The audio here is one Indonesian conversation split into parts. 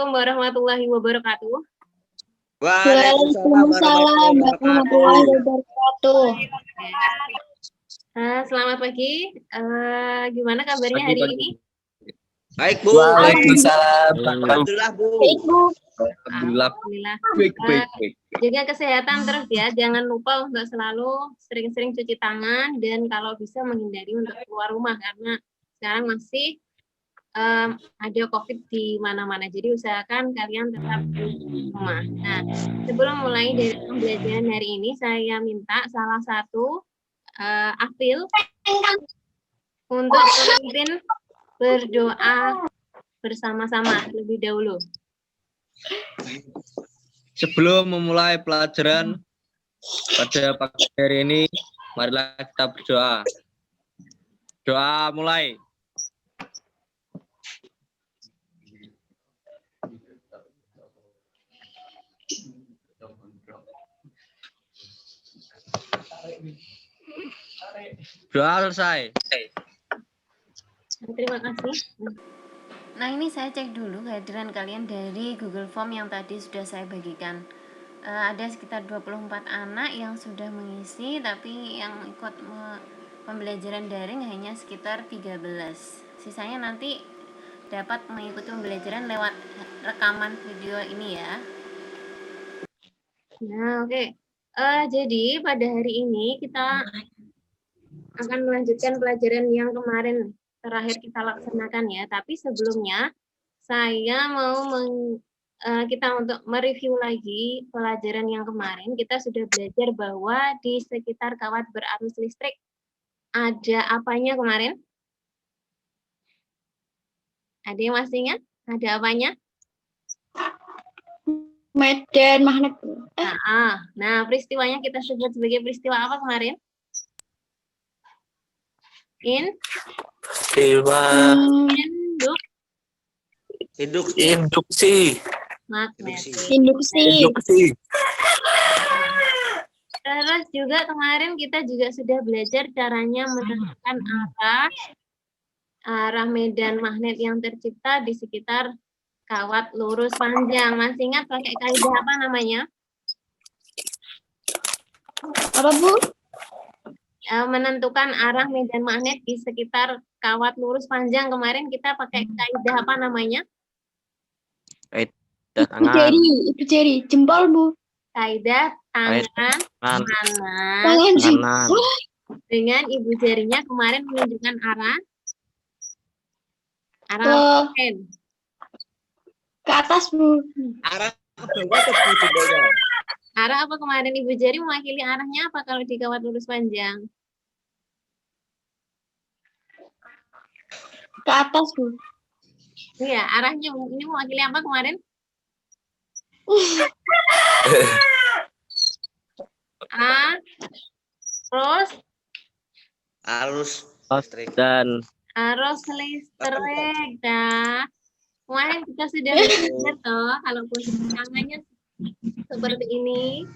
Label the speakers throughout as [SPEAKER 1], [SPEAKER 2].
[SPEAKER 1] Assalamualaikum warahmatullahi wabarakatuh.
[SPEAKER 2] Waalaikumsalam warahmatullahi wabarakatuh.
[SPEAKER 1] Selamat pagi. Gimana kabarnya hari ini?
[SPEAKER 3] Baik, Bu.
[SPEAKER 4] Waalaikumsalam.
[SPEAKER 3] Alhamdulillah, Bu.
[SPEAKER 2] Baik, Bu.
[SPEAKER 1] Alhamdulillah.
[SPEAKER 4] Baik.
[SPEAKER 1] Jaga kesehatan terus ya. Jangan lupa untuk selalu sering-sering cuci tangan dan kalau bisa menghindari untuk keluar rumah karena sekarang masih ada COVID di mana-mana. Jadi usahakan kalian tetap di rumah. Nah, sebelum mulai dari pembelajaran hari ini, saya minta salah satu Afil untuk memimpin berdoa bersama-sama lebih dahulu.
[SPEAKER 4] Sebelum memulai pelajaran pada pagi hari ini, marilah kita berdoa. Doa mulai. Doa selesai.
[SPEAKER 1] Terima kasih.
[SPEAKER 5] Nah, ini saya cek dulu kehadiran kalian dari Google Form yang tadi sudah saya bagikan. Ada sekitar 24 anak yang sudah mengisi, tapi yang ikut pembelajaran daring hanya sekitar 13. Sisanya nanti dapat mengikuti pembelajaran lewat rekaman video ini ya.
[SPEAKER 1] Nah, oke. Jadi pada hari ini kita akan melanjutkan pelajaran yang kemarin terakhir kita laksanakan ya. Tapi sebelumnya saya mau kita untuk mereview lagi pelajaran yang kemarin. Kita sudah belajar bahwa di sekitar kawat berarus listrik ada apanya kemarin? Ada yang masih ingat? Ada apanya?
[SPEAKER 2] Medan magnet.
[SPEAKER 1] Nah, peristiwanya kita sebut sebagai peristiwa apa kemarin?
[SPEAKER 3] Induksi.
[SPEAKER 2] Induksi.
[SPEAKER 1] Terus juga kemarin kita juga sudah belajar caranya menentukan arah medan magnet yang tercipta di sekitar kawat lurus panjang. Masih ingat pakai kaidah apa namanya?
[SPEAKER 2] Apa, Bu?
[SPEAKER 1] Menentukan arah medan magnet di sekitar kawat lurus panjang. Kemarin kita pakai kaidah apa namanya?
[SPEAKER 2] Ibu jari, jempol, Bu.
[SPEAKER 1] Kaidah tangan
[SPEAKER 3] Kanan.
[SPEAKER 1] dengan ibu jarinya kemarin menunjukkan arah
[SPEAKER 2] Ke atas, Bu.
[SPEAKER 3] Arah ke bawah atau ke bawah?
[SPEAKER 1] Arah apa kemarin ibu jari mewakili arahnya apa kalau di kawat lurus panjang?
[SPEAKER 2] Ke atas, Bu.
[SPEAKER 1] Iya, arahnya ini mewakili apa kemarin?
[SPEAKER 3] Arus listrik.
[SPEAKER 4] Dan
[SPEAKER 1] Arus listrik. Dah. Kemarin kita sudah belajar toh kalau posisi tangannya seperti ini.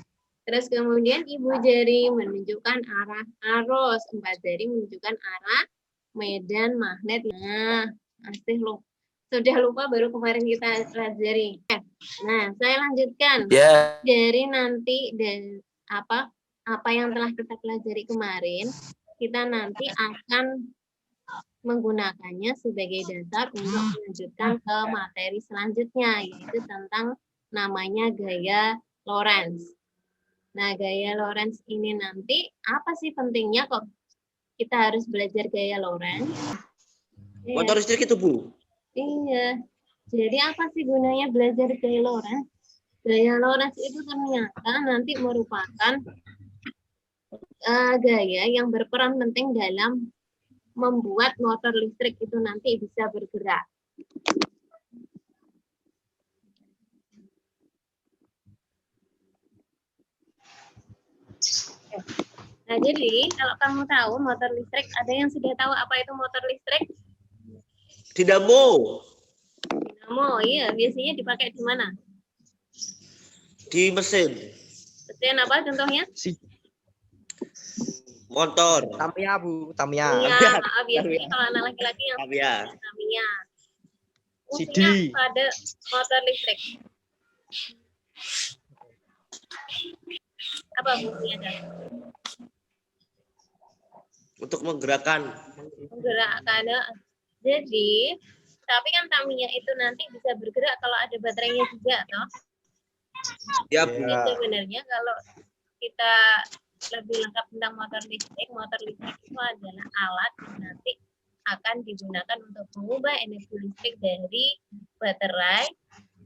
[SPEAKER 1] Terus kemudian ibu jari menunjukkan arah arus, 4 jari menunjukkan arah medan magnet. Nah, sudah lupa baru kemarin kita pelajari. Nah, saya lanjutkan. Dari nanti dan apa yang telah kita pelajari kemarin, kita nanti akan menggunakannya sebagai dasar untuk melanjutkan ke materi selanjutnya, yaitu tentang namanya gaya Lorentz. Nah, gaya Lorentz ini nanti apa sih pentingnya kok kita harus belajar gaya Lorentz?
[SPEAKER 3] Motor listrik itu, Bu.
[SPEAKER 1] Iya. Jadi apa sih gunanya belajar gaya Lorentz? Gaya Lorentz itu ternyata nanti merupakan gaya yang berperan penting dalam membuat motor listrik itu nanti bisa bergerak. Nah, jadi kalau kamu tahu motor listrik, ada yang sudah tahu apa itu motor listrik?
[SPEAKER 3] Dinamo.
[SPEAKER 1] Dinamo, iya. Biasanya dipakai di mana?
[SPEAKER 3] Di mesin.
[SPEAKER 1] Mesin apa contohnya?
[SPEAKER 3] Motor.
[SPEAKER 4] Tamiya, Bu. Tamiya.
[SPEAKER 1] Iya, biasanya kalau anak laki-laki yang
[SPEAKER 3] Tamiya.
[SPEAKER 1] Tamiya. fungsinya
[SPEAKER 4] CD.
[SPEAKER 1] pada motor listrik? Apa fungsinya, Kak?
[SPEAKER 3] Untuk menggerakkan.
[SPEAKER 1] Menggerakkan. Jadi, tapi kan tamiya itu nanti bisa bergerak kalau ada baterainya juga, toh.
[SPEAKER 3] Ya,
[SPEAKER 1] Jadi
[SPEAKER 3] Bu.
[SPEAKER 1] sebenarnya kalau kita lebih lengkap tentang motor listrik itu adalah alat yang nanti akan digunakan untuk mengubah energi listrik dari baterai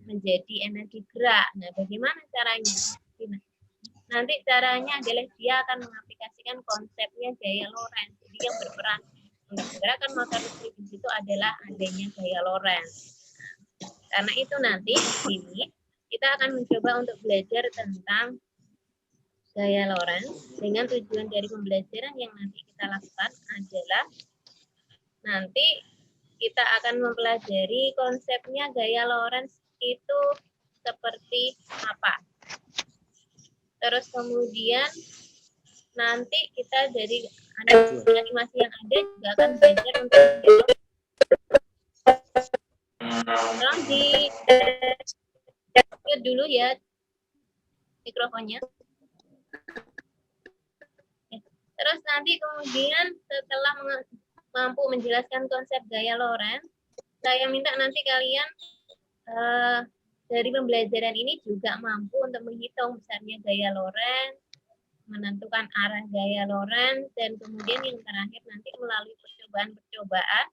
[SPEAKER 1] menjadi energi gerak. Nah, bagaimana caranya? Nanti caranya adalah dia akan mengaplikasikan konsepnya gaya Lorentz. Jadi yang berperan untuk menggerakkan motor listrik di situ adalah adanya gaya Lorentz. Karena itu nanti ini kita akan mencoba untuk belajar tentang gaya Lorentz dengan tujuan dari pembelajaran yang nanti kita lakukan adalah nanti kita akan mempelajari konsepnya gaya Lorentz itu seperti apa. Terus kemudian nanti kita dari animasi yang ada juga akan belajar untuk tolong di mute dulu ya mikrofonnya. Terus nanti kemudian setelah mampu menjelaskan konsep gaya Lorentz, saya minta nanti kalian dari pembelajaran ini juga mampu untuk menghitung besarnya gaya Lorentz, menentukan arah gaya Lorentz, dan kemudian yang terakhir nanti melalui percobaan-percobaan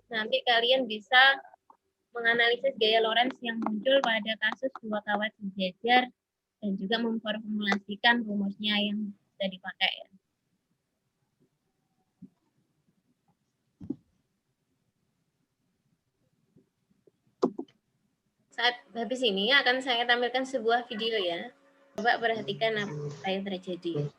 [SPEAKER 1] nanti kalian bisa menganalisis gaya Lorentz yang muncul pada kasus dua kawat sejajar dan juga memformulasikan rumusnya yang bisa dipakai. Saat habis ini akan saya tampilkan sebuah video ya. Coba perhatikan apa yang terjadi.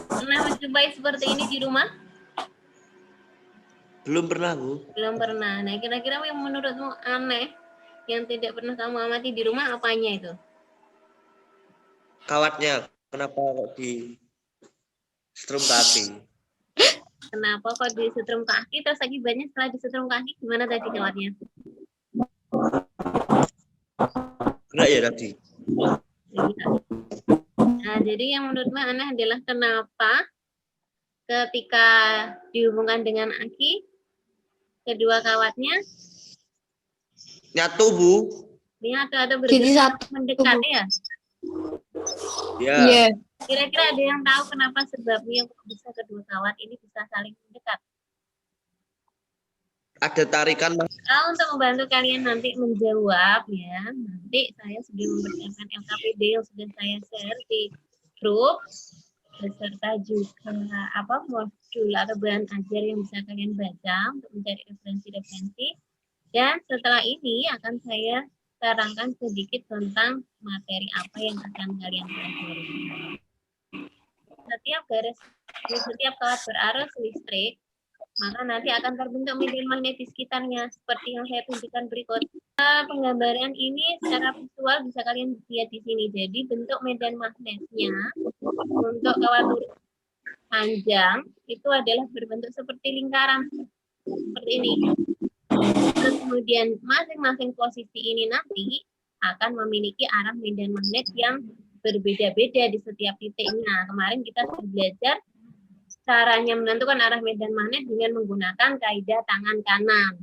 [SPEAKER 1] Pernah mencobai seperti ini di rumah?
[SPEAKER 3] Belum pernah, Bu.
[SPEAKER 1] Belum pernah. Nah, kira-kira yang menurutmu aneh yang tidak pernah kamu amati di rumah apanya itu?
[SPEAKER 3] Kawatnya, kenapa kok di setrum kaki?
[SPEAKER 1] Kenapa kok disetrum kaki terus akibatnya setelah disetrum kaki gimana tadi kawatnya?
[SPEAKER 3] Gerak ya tadi?
[SPEAKER 1] Nah, jadi yang menurutmu aneh adalah kenapa ketika dihubungkan dengan aki kedua kawatnya
[SPEAKER 3] Nyatu, Bu.
[SPEAKER 1] ini ada
[SPEAKER 2] Jadi
[SPEAKER 1] bergerak
[SPEAKER 2] satu.
[SPEAKER 1] mendekat ya?
[SPEAKER 3] Ya.
[SPEAKER 2] Iya.
[SPEAKER 1] Kira-kira ada yang tahu kenapa sebabnya kok bisa kedua kawat ini bisa saling mendekat?
[SPEAKER 3] Ada tarikan, Mas.
[SPEAKER 1] Untuk membantu kalian nanti menjawab ya, nanti saya sudah mempersiapkan LKPD yang sudah saya share di grup beserta juga modul atau bahan ajar yang bisa kalian baca untuk mencari referensi-referensi. Dan setelah ini akan saya terangkan sedikit tentang materi apa yang akan kalian pelajari. Setiap kawat berarus listrik, maka nanti akan terbentuk medan magnet di sekitarnya seperti yang saya tunjukkan berikut. Penggambaran ini secara visual bisa kalian lihat di sini. Jadi bentuk medan magnetnya untuk kawat lurus panjang itu adalah berbentuk seperti lingkaran seperti ini. Terus kemudian masing-masing posisi ini nanti akan memiliki arah medan magnet yang berbeda-beda di setiap titiknya. Kemarin kita sudah belajar caranya menentukan arah medan magnet dengan menggunakan kaidah tangan kanan.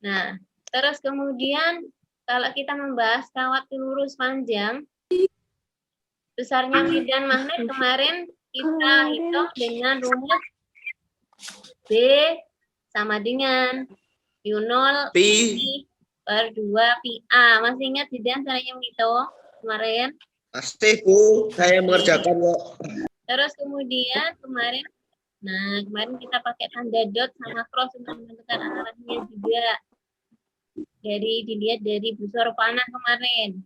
[SPEAKER 1] Nah, terus kemudian kalau kita membahas kawat lurus panjang, besarnya medan magnet kemarin kita hitung dengan rumus B sama dengan U0
[SPEAKER 3] Pi.
[SPEAKER 1] per 2 PA. Masih ingat tidak caranya menghitung kemarin?
[SPEAKER 3] Pasti, Bu. Saya mengerjakan kok.
[SPEAKER 1] Terus kemudian kemarin kita pakai tanda dot sama cross untuk menentukan arahnya juga. Dari dilihat dari busur panah kemarin.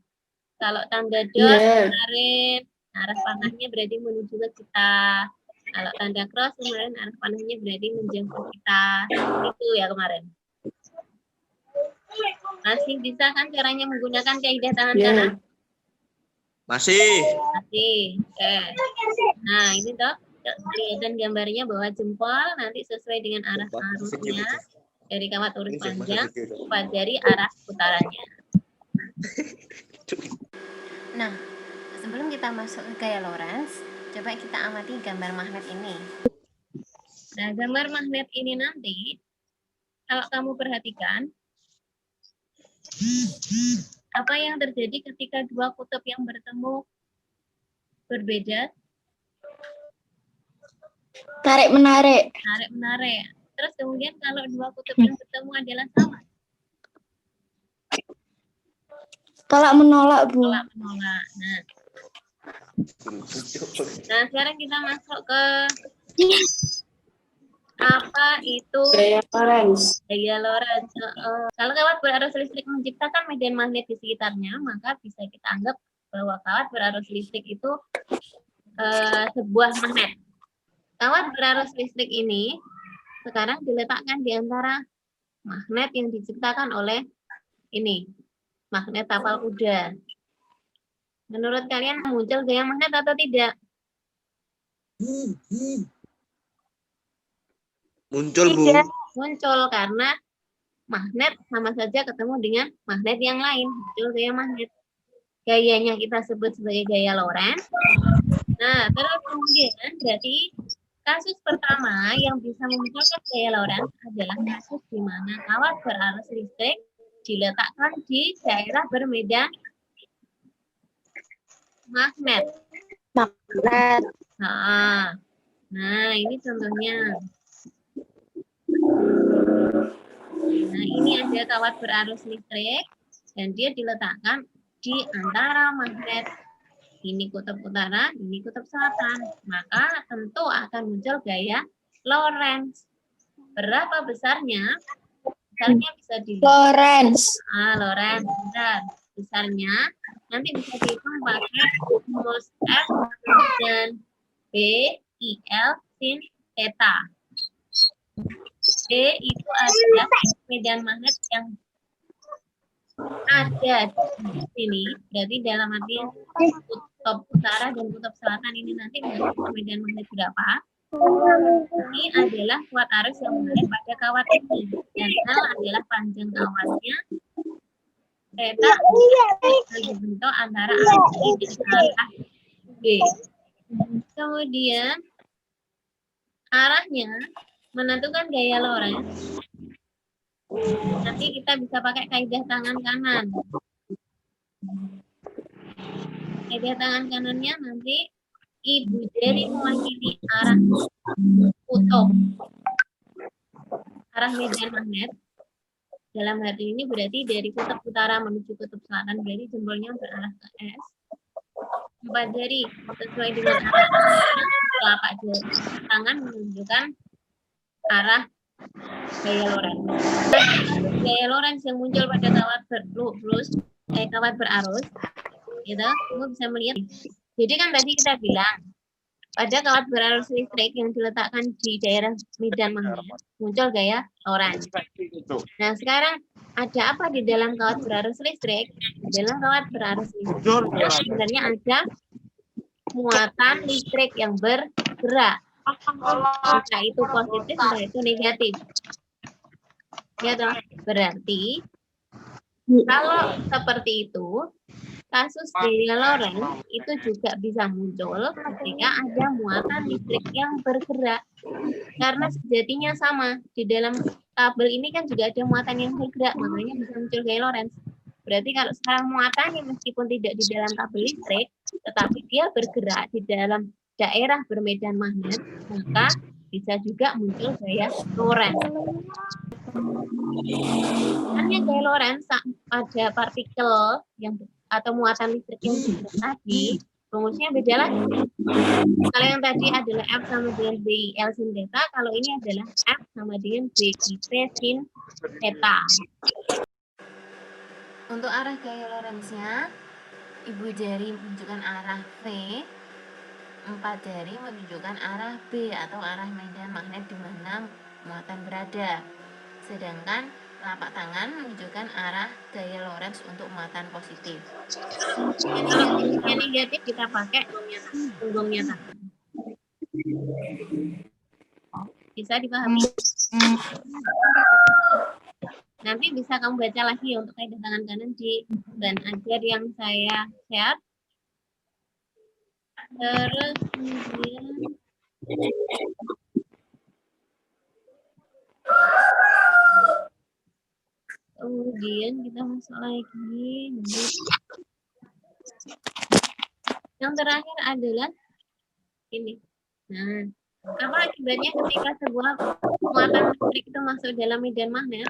[SPEAKER 1] Kalau tanda dot kemarin arah panahnya berarti menuju ke kita. Kalau tanda cross kemarin arah panahnya berarti menjauh ke kita. Itu ya kemarin. Masih bisa kan caranya menggunakan kaidah tangan
[SPEAKER 2] Ya.
[SPEAKER 1] kanan?
[SPEAKER 3] Masih.
[SPEAKER 1] Masih. Oke. Nah, ini toh kelihatan gambarnya bahwa jempol nanti sesuai dengan arah arusnya dari kawat urut panjang, 4 jari arah putarannya.
[SPEAKER 5] Nah, sebelum kita masuk ke gaya Lorentz, coba kita amati gambar magnet ini.
[SPEAKER 1] Nah, gambar magnet ini nanti, kalau kamu perhatikan, apa yang terjadi ketika dua kutub yang bertemu berbeda?
[SPEAKER 2] Tarik-menarik.
[SPEAKER 1] Tarik-menarik. Terus kemudian kalau dua kutub yang bertemu adalah sama,
[SPEAKER 2] Tolak-menolak, Bu.
[SPEAKER 1] tolak-menolak. Nah, sekarang kita masuk ke apa itu
[SPEAKER 2] Gaya Lorentz.
[SPEAKER 1] gaya Lorentz. Kalau kawat berarus listrik menciptakan medan magnet di sekitarnya, maka bisa kita anggap bahwa kawat berarus listrik itu sebuah magnet. Kawat berarus listrik ini sekarang diletakkan di antara magnet yang diciptakan oleh ini, magnet tapal kuda. Menurut kalian muncul gaya magnet atau tidak?
[SPEAKER 3] Muncul, Bu.
[SPEAKER 1] Tidak muncul karena magnet sama saja ketemu dengan magnet yang lain, muncul gaya magnet. Gayanya kita sebut sebagai gaya Lorentz. Nah, terus kemudian berarti kasus pertama yang bisa memunculkan gaya Lorentz adalah kasus di mana kawat berarus listrik diletakkan di daerah bermedan magnet.
[SPEAKER 2] Magnet.
[SPEAKER 1] Nah, ini contohnya. Nah, ini ada kawat berarus listrik dan dia diletakkan di antara magnet. Ini kutub utara, ini kutub selatan. Maka tentu akan muncul gaya Lorentz. Berapa besarnya? Besarnya bisa dilihat.
[SPEAKER 2] Lorentz.
[SPEAKER 1] Lorentz, bentar. Besarnya nanti bisa dihitung pakai rumus F dan B, IL, sin, theta. B itu adalah medan magnet yang ada di sini, berarti dalam artian kutub utara dan kutub selatan ini nanti memiliki medan magnet berapa? Ini adalah kuat arus yang mengalir pada kawat ini, dan L adalah panjang kawatnya. Theta dibentuk antara arus ini dan arah B. Kemudian arahnya menentukan gaya Lorentz. Nanti kita bisa pakai kaidah tangan kanan. Kaidah tangan kanannya nanti ibu jari mewakili arah kutub, arah medan magnet. Dalam hal ini berarti dari kutub utara menuju kutub selatan, berarti jempolnya berarah ke S. 4 jari sesuai dengan arah telapak jari tangan menunjukkan arah gaya Lorentz. Gaya Lorentz yang muncul pada kawat kawat berarus, gitu, kamu bisa melihat. Jadi kan tadi kita bilang pada kawat berarus listrik yang diletakkan di daerah medan magnet muncul gaya Lorentz. Nah, sekarang ada apa di dalam kawat berarus listrik? Di dalam kawat berarus listrik sebenarnya ada muatan listrik yang bergerak. Entah itu positif, entah itu negatif. Ya toh? Berarti kalau seperti itu, kasus gaya Lorentz itu juga bisa muncul ketika ada muatan listrik yang bergerak. Karena sejatinya sama, di dalam kabel ini kan juga ada muatan yang bergerak, makanya bisa muncul gaya Lorentz. Berarti kalau sekarang muatannya meskipun tidak di dalam kabel listrik, tetapi dia bergerak di dalam daerah bermedan magnet, maka bisa juga muncul gaya Lorentz. Hanya gaya Lorentz pada partikel yang atau muatan listrik yang tadi, rumusnya beda lagi. Kalau yang tadi adalah F sama dengan B L sin theta, kalau ini adalah F sama dengan B I P sin theta.
[SPEAKER 5] Untuk arah gaya Lorentz-nya, ibu jari menunjukkan arah V, 4 jari menunjukkan arah B atau arah medan magnet di mana muatan berada. Sedangkan telapak tangan menunjukkan arah gaya Lorentz untuk muatan positif.
[SPEAKER 1] Kalau misalnya negatif kita pakai punggungnya tangan. Bisa dipahami? Nanti bisa kamu baca lagi untuk kaidah tangan kanan di dan ajar yang saya share. Terus kemudian kita masuk lagi. Yang terakhir adalah ini. Nah, apa akibatnya ketika sebuah muatan listrik itu masuk dalam medan magnet?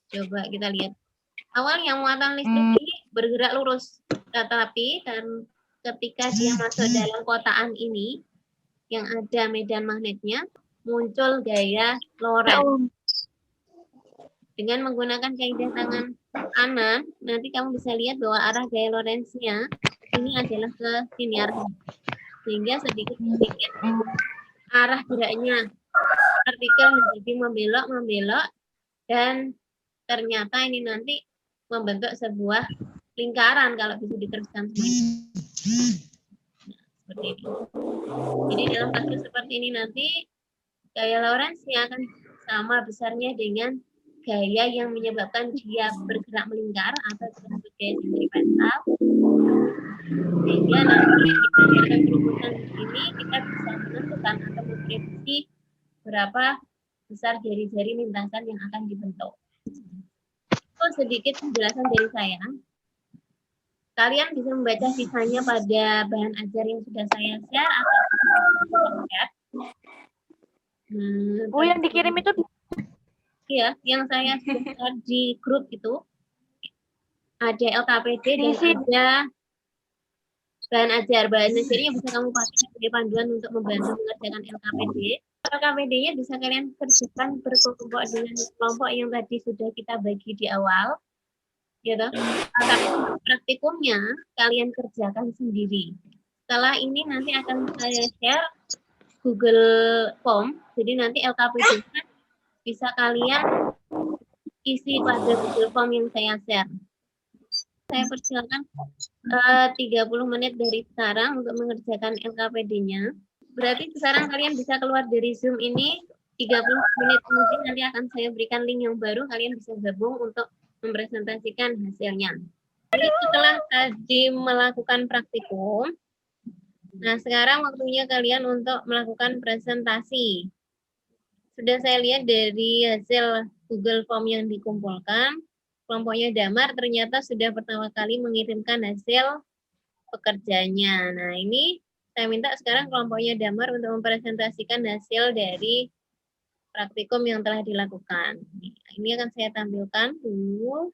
[SPEAKER 1] Coba kita lihat. Awalnya muatan listrik ini bergerak lurus, tetapi ketika dia masuk dalam kotaan ini, yang ada medan magnetnya, muncul gaya Lorentz. Dengan menggunakan kaidah tangan kanan, nanti kamu bisa lihat bahwa arah gaya Lorentz-nya ini adalah ke sini arahnya. Sehingga sedikit-sedikit arah geraknya partikel menjadi membelok, dan ternyata ini nanti membentuk sebuah lingkaran kalau bisa diteruskan semuanya. Nah, seperti ini. Jadi dalam kasus seperti ini nanti gaya Lorentz-nya akan sama besarnya dengan gaya yang menyebabkan dia bergerak melingkar atau disebut gaya sentripetal. Sehingga nanti berdasarkan perumusan ini kita bisa menentukan atau memprediksi berapa besar jari-jari lintasan yang akan dibentuk. Itu sedikit penjelasan dari saya. Kalian bisa membaca sisanya pada bahan ajar yang sudah saya share atau chat.
[SPEAKER 2] Yang dikirim itu
[SPEAKER 1] Iya, yang saya share di grup itu ada LKPD dan ada bahan ajar. Bahan ajarnya bisa kamu pakai sebagai panduan untuk membantu mengerjakan LKPD. LKPD-nya bisa kalian kerjakan berkelompok dengan kelompok yang tadi sudah kita bagi di awal. Gitu. Tapi praktikumnya kalian kerjakan sendiri. Setelah ini nanti akan saya share Google Form. Jadi nanti LKPD-nya bisa kalian isi pada Google Form yang saya share. Saya persilakan 30 menit dari sekarang untuk mengerjakan LKPD-nya. Berarti sekarang kalian bisa keluar dari Zoom ini 30 menit kemudian nanti akan saya berikan link yang baru, kalian bisa gabung untuk mempresentasikan hasilnya. Jadi setelah tadi melakukan praktikum, nah sekarang waktunya kalian untuk melakukan presentasi. Sudah saya lihat dari hasil Google Form yang dikumpulkan, kelompoknya Damar ternyata sudah pertama kali mengirimkan hasil pekerjaannya. Nah ini saya minta sekarang kelompoknya Damar untuk mempresentasikan hasil dari praktikum yang telah dilakukan. Ini akan saya tampilkan dulu.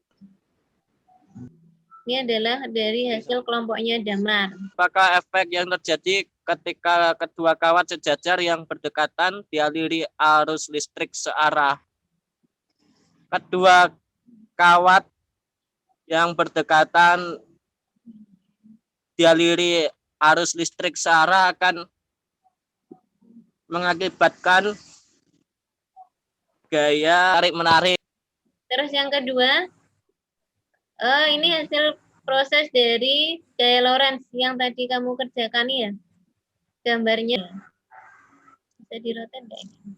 [SPEAKER 1] Ini adalah dari hasil kelompoknya Damar.
[SPEAKER 3] Apakah efek yang terjadi ketika kedua kawat sejajar yang berdekatan dialiri arus listrik searah? Kedua kawat yang berdekatan dialiri arus listrik searah akan mengakibatkan gaya tarik-menarik.
[SPEAKER 1] Terus yang kedua, ini hasil proses dari gaya Lorentz yang tadi kamu kerjakan ya. Gambarnya bisa dirotate enggak ini?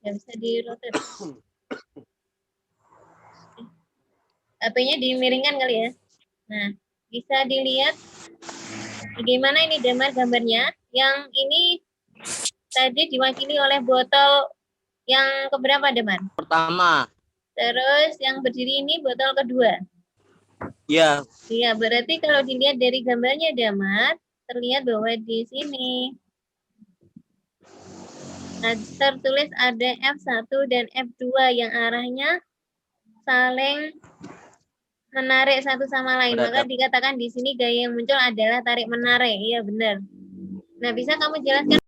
[SPEAKER 1] Ya bisa dirotate. HP-nya dimiringkan kali ya. Nah, bisa dilihat bagaimana ini gambarnya. Yang ini tadi diwakili oleh botol yang keberapa, Damar?
[SPEAKER 3] Pertama.
[SPEAKER 1] Terus yang berdiri ini botol kedua.
[SPEAKER 3] Ya.
[SPEAKER 1] Iya, berarti kalau dilihat dari gambarnya, Damar, terlihat bahwa di sini tertulis ada F1 dan F2 yang arahnya saling menarik satu sama lain. Maka dikatakan di sini gaya yang muncul adalah tarik menarik. Iya, benar. Nah, bisa kamu jelaskan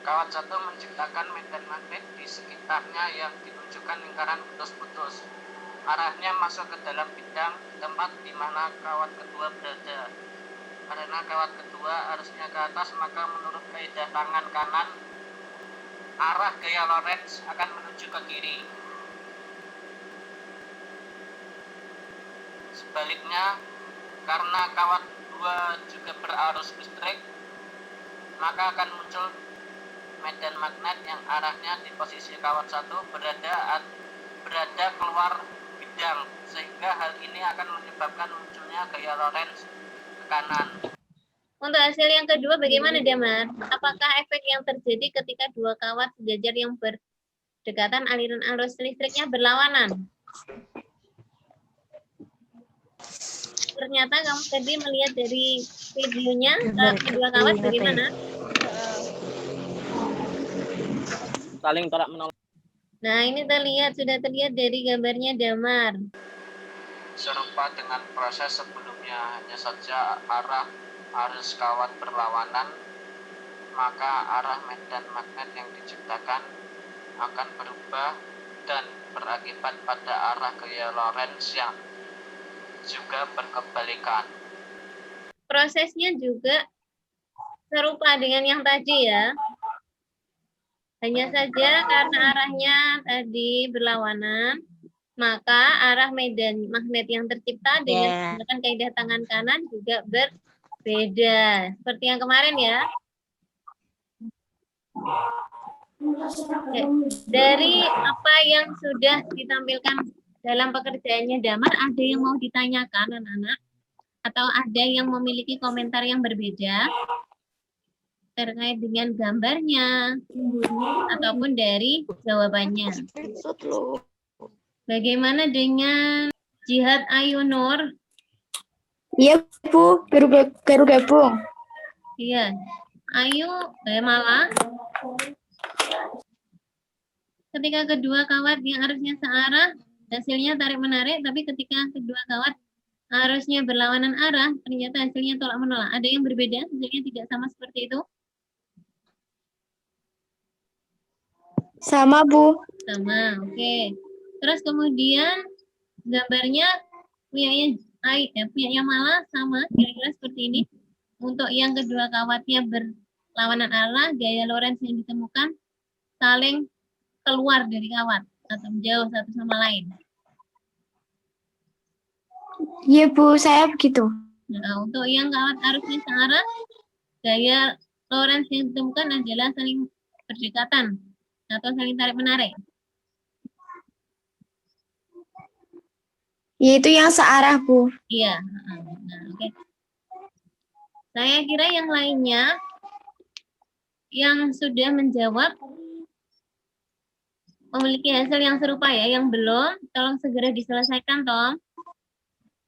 [SPEAKER 3] Kawat satu menciptakan medan magnet di sekitarnya yang ditunjukkan lingkaran putus-putus. Arahnya masuk ke dalam bidang tempat di mana kawat kedua berada. Karena kawat kedua arusnya ke atas, maka menurut kaidah tangan kanan, arah gaya Lorentz akan menuju ke kiri. Sebaliknya, karena kawat dua juga berarus listrik, maka akan muncul medan magnet yang arahnya di posisi kawat satu berada keluar bidang, sehingga hal ini akan menyebabkan munculnya gaya Lorentz ke kanan.
[SPEAKER 1] Untuk hasil yang kedua bagaimana, Damar? Apakah efek yang terjadi ketika dua kawat sejajar yang berdekatan aliran arus listriknya berlawanan? Ternyata kamu tadi melihat dari videonya kedua kawat bagaimana?
[SPEAKER 3] Saling tolak menolak.
[SPEAKER 1] Nah, ini sudah terlihat dari gambarnya Damar.
[SPEAKER 3] Serupa dengan proses sebelumnya, hanya saja arah arus kawat berlawanan, maka arah medan magnet yang diciptakan akan berubah dan berakibat pada arah gaya Lorentz yang juga berkebalikan.
[SPEAKER 1] Prosesnya juga serupa dengan yang tadi ya. Hanya saja karena arahnya tadi berlawanan, maka arah medan magnet yang tercipta dengan menggunakan kaidah tangan kanan juga berbeda. Seperti yang kemarin ya. Dari apa yang sudah ditampilkan dalam pekerjaannya Damar, ada yang mau ditanyakan anak-anak? Atau ada yang memiliki komentar yang berbeda terkait dengan gambarnya ataupun dari jawabannya? Bagaimana dengan Jihad Ayu Nur?
[SPEAKER 2] Iya, Bu. Baru gabung.
[SPEAKER 1] Iya. Ayu, malah ketika kedua kawat yang arusnya searah, hasilnya tarik-menarik, tapi ketika kedua kawat arusnya berlawanan arah, ternyata hasilnya tolak-menolak. Ada yang berbeda, hasilnya tidak sama seperti itu?
[SPEAKER 2] Sama, Bu.
[SPEAKER 1] Sama, oke. Terus kemudian gambarnya punyanya malah sama, kira-kira seperti ini. Untuk yang kedua kawatnya berlawanan arah, gaya Lorentz yang ditemukan saling keluar dari kawat atau jauh satu sama lain.
[SPEAKER 2] Iya, Bu. Saya begitu.
[SPEAKER 1] Nah, untuk yang kawat arusnya searah, gaya Lorentz yang ditemukan adalah saling berdekatan atau saling tarik-menarik.
[SPEAKER 2] Yaitu yang searah, Bu.
[SPEAKER 1] Iya. Nah, oke. Saya kira yang lainnya yang sudah menjawab memiliki hasil yang serupa ya. Yang belum, tolong segera diselesaikan, Tom.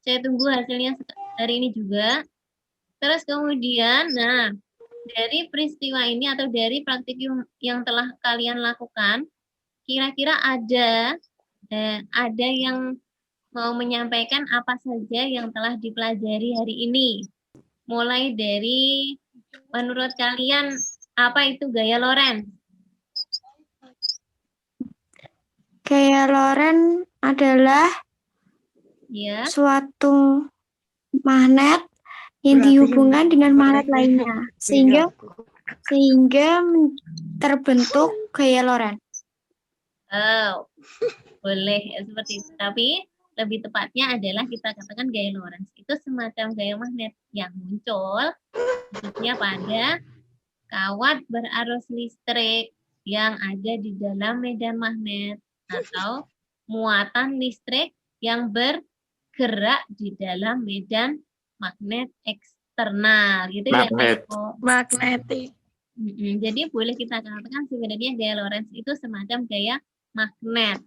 [SPEAKER 1] Saya tunggu hasilnya hari ini juga. Terus kemudian, nah, dari peristiwa ini atau dari praktikum yang telah kalian lakukan, kira-kira ada yang mau menyampaikan apa saja yang telah dipelajari hari ini. Mulai dari menurut kalian apa itu gaya Lorentz?
[SPEAKER 2] Gaya Lorentz adalah
[SPEAKER 1] Ya,
[SPEAKER 2] suatu magnet yang dihubungkan dengan magnet lainnya, sehingga terbentuk gaya Lorentz.
[SPEAKER 1] oh, boleh seperti itu. Tapi lebih tepatnya adalah kita katakan gaya Lorentz itu semacam gaya magnet yang muncul khususnya pada kawat berarus listrik yang ada di dalam medan magnet atau muatan listrik yang bergerak di dalam medan magnet eksternal, gitu ya.
[SPEAKER 6] Magnetik.
[SPEAKER 1] Jadi boleh kita katakan sebenarnya gaya Lorentz itu semacam gaya magnet.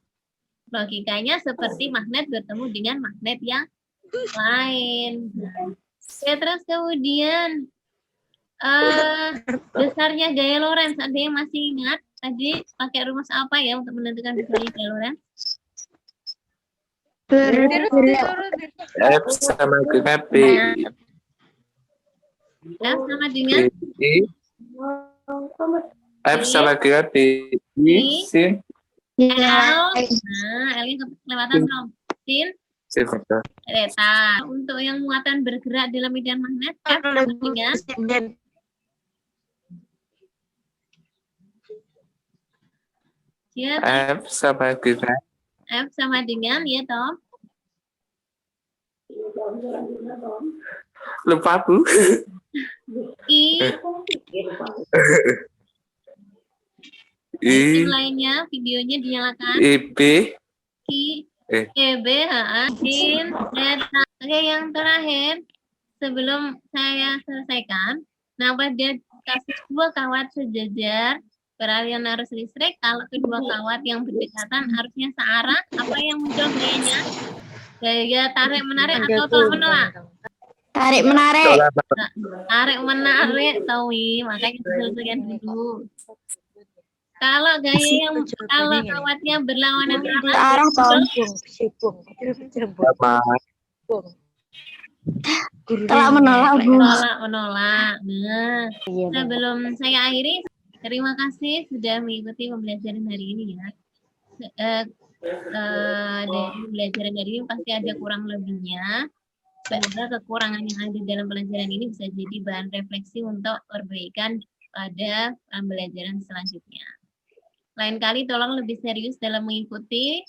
[SPEAKER 1] Logikanya seperti magnet bertemu dengan magnet yang lain. Oke, terus kemudian besarnya gaya Lorentz, ada yang masih ingat tadi pakai rumus apa ya untuk menentukan besarnya gaya Lorentz?
[SPEAKER 6] F sama dengan B.
[SPEAKER 1] F sama dengan
[SPEAKER 6] F sama G B. I, sin.
[SPEAKER 1] L. Nah, L-nya kelewatan belum? Sin,
[SPEAKER 6] Sin betul.
[SPEAKER 1] theta. Untuk yang muatan bergerak dalam medan magnet, F sama dengan siap,
[SPEAKER 6] F sama dengan
[SPEAKER 1] F sama dengan ya toh.
[SPEAKER 6] lupa Bu.
[SPEAKER 1] I,
[SPEAKER 6] I,
[SPEAKER 1] yang lainnya videonya dinyalakan.
[SPEAKER 6] IB,
[SPEAKER 1] I,
[SPEAKER 6] Eh.
[SPEAKER 1] EB, sin, theta. Oke, yang terakhir sebelum saya selesaikan, nah pada kasus dua kawat sejajar beraliran arus listrik, kalau kedua kawat yang berdekatan arusnya searah, apa yang muncul gayanya? Gaya tarik menarik atau tolak menolak?
[SPEAKER 2] Tarik menarik.
[SPEAKER 1] Tarik menarik, Tawi, makanya diselesaikan dulu. Kalau gaya yang kalau kawatnya berlawanan arah,
[SPEAKER 2] Searah Tom.
[SPEAKER 6] sama
[SPEAKER 2] Tolak menolak Bu.
[SPEAKER 1] tolak menolak. Nah, sebelum saya akhiri, terima kasih sudah mengikuti pembelajaran hari ini ya. Dari pembelajaran hari ini pasti ada kurang lebihnya. Semoga kekurangan yang ada dalam pelajaran ini bisa jadi bahan refleksi untuk perbaikan pada pembelajaran selanjutnya. Lain kali tolong lebih serius dalam mengikuti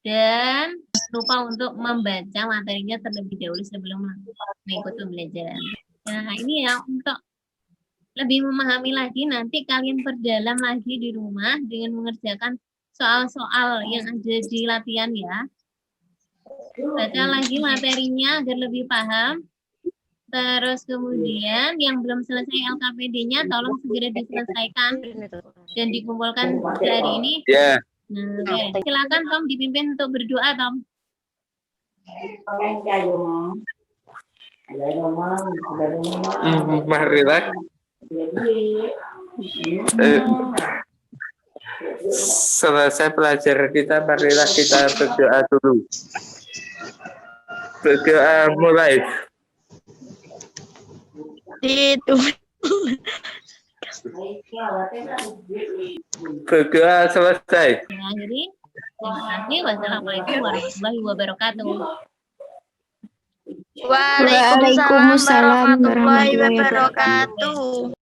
[SPEAKER 1] dan lupa untuk membaca materinya terlebih dahulu sebelum mengikuti pembelajaran. Nah, ini ya untuk lebih memahami lagi, nanti kalian perdalam lagi di rumah dengan mengerjakan soal-soal yang ada di latihan ya. Baca lagi materinya agar lebih paham. Terus kemudian yang belum selesai LKPD-nya tolong segera diselesaikan dan dikumpulkan hari ini.
[SPEAKER 6] ya.
[SPEAKER 1] Nah, oke. Silakan Tom dipimpin untuk berdoa, Tom.
[SPEAKER 6] Marilah selesai pelajaran kita, marilah kita berdoa dulu. Berdoa mulai.
[SPEAKER 2] Itu.
[SPEAKER 6] Berdoa selesai.
[SPEAKER 1] Mengakhiri. Terima kasih. Wassalamualaikum warahmatullahi wabarakatuh.
[SPEAKER 2] Waalaikumsalam warahmatullahi wabarakatuh.